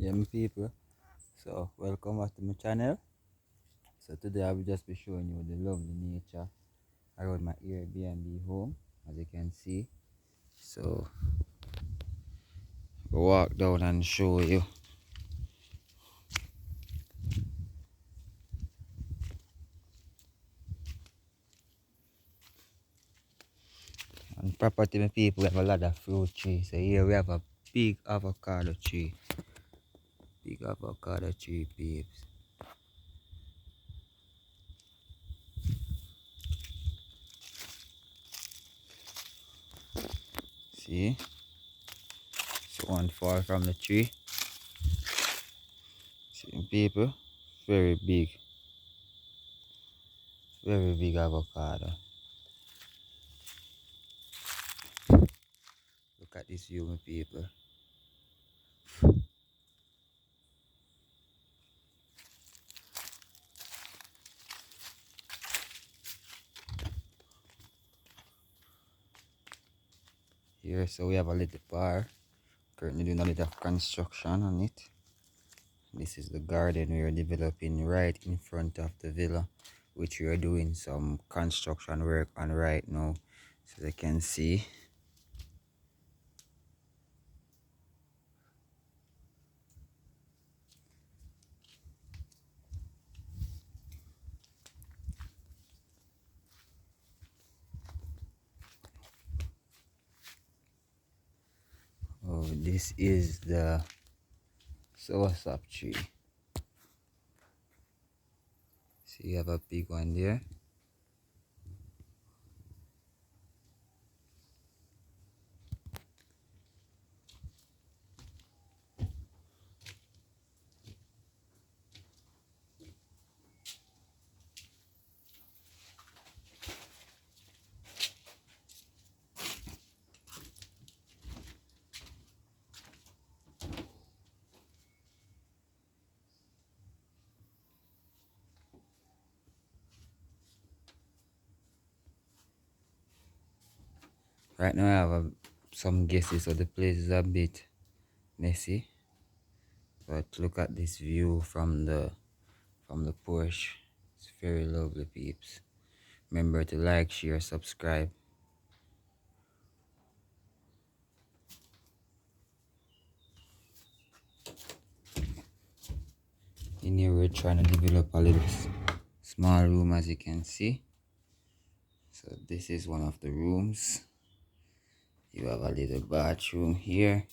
Yeah, my people. So, welcome back to my channel. So, today I will just be showing you the lovely nature around my Airbnb home, as you can see. So, we'll walk down and show you. And property, my people, we have a lot of fruit trees. So, here we have a big avocado tree. Big avocado tree, peeps. See? So, one fall from the tree. See, people? Very big. Very big avocado. Look at this view, my people. Here, so we have a little bar. Currently doing a little construction on it. This is the garden we are developing right in front of the villa, which we are doing some construction work on right now. So as you can see, oh, this is the soursop tree. See, you have a big one there. Right now I have some guesses, so the place is a bit messy. But look at this view from the porch. It's very lovely, peeps. Remember to like, share, subscribe. In here we're trying to develop a little small room, as you can see. So this is one of the rooms. You have a little bathroom here.